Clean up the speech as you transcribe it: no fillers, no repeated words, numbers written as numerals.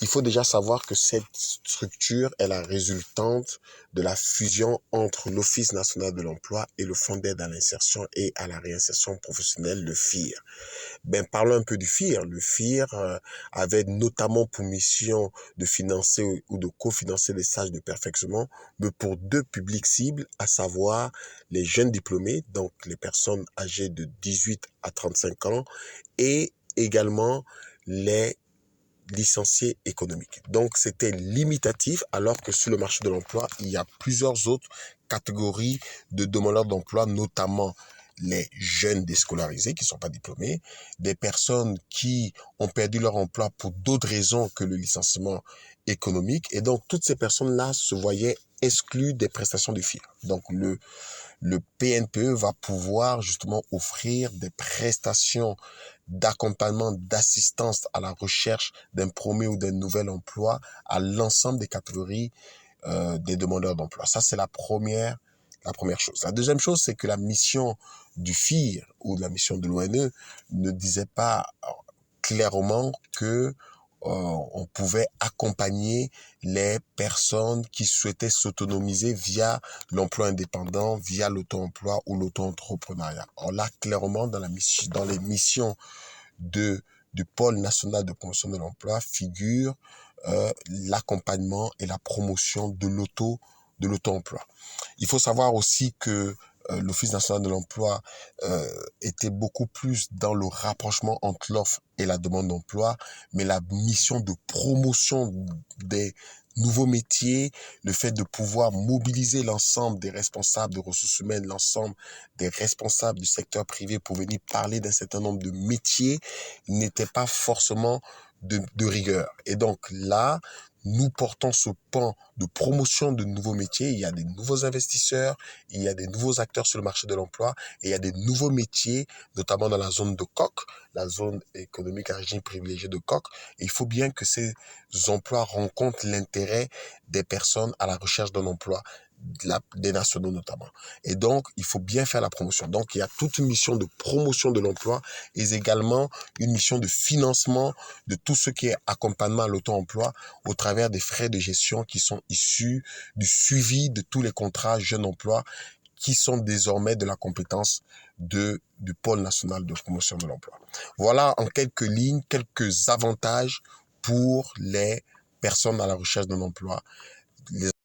Il faut déjà savoir que cette structure est la résultante de la fusion entre l'Office national de l'emploi et le Fonds d'aide à l'insertion et à la réinsertion professionnelle, le FIR. Parlons un peu du FIR. Le FIR avait notamment pour mission de financer ou de cofinancer les stages de perfectionnement, mais pour deux publics cibles, à savoir les jeunes diplômés, donc les personnes âgées de 18 à 35 ans, et également les licenciés économiques. Donc, c'était limitatif, alors que sur le marché de l'emploi, il y a plusieurs autres catégories de demandeurs d'emploi, notamment les jeunes déscolarisés qui ne sont pas diplômés, des personnes qui ont perdu leur emploi pour d'autres raisons que le licenciement économique. Et donc, toutes ces personnes-là se voyaient exclues des prestations du FIR. Donc, le PNPE va pouvoir justement offrir des prestations d'accompagnement, d'assistance à la recherche d'un premier ou d'un nouvel emploi à l'ensemble des catégories des demandeurs d'emploi. Ça, c'est la première chose. La deuxième chose, c'est que la mission du FIR ou de la mission de l'ONE ne disait pas clairement que on pouvait accompagner les personnes qui souhaitaient s'autonomiser via l'emploi indépendant, via l'auto-emploi ou l'auto-entrepreneuriat. On l'a clairement dans les missions du pôle national de promotion de l'emploi figure l'accompagnement et la promotion de l'auto-emploi. Il faut savoir aussi que l'Office national de l'emploi était beaucoup plus dans le rapprochement entre l'offre et la demande d'emploi, mais la mission de promotion des nouveaux métiers, le fait de pouvoir mobiliser l'ensemble des responsables de ressources humaines, l'ensemble des responsables du secteur privé pour venir parler d'un certain nombre de métiers n'était pas forcément de rigueur. Et donc là, nous portons ce pan de promotion de nouveaux métiers. Il y a des nouveaux investisseurs, il y a des nouveaux acteurs sur le marché de l'emploi et il y a des nouveaux métiers, notamment dans la zone de COC, la zone économique à régime privilégié de COC. Et il faut bien que ces emplois rencontrent l'intérêt des personnes à la recherche d'un emploi, des nationaux notamment. Et donc, il faut bien faire la promotion. Donc, il y a toute une mission de promotion de l'emploi et également une mission de financement de tout ce qui est accompagnement à l'auto-emploi au travers des frais de gestion qui sont issus du suivi de tous les contrats jeunes emploi qui sont désormais de la compétence du pôle national de promotion de l'emploi. Voilà en quelques lignes, quelques avantages pour les personnes à la recherche d'un emploi.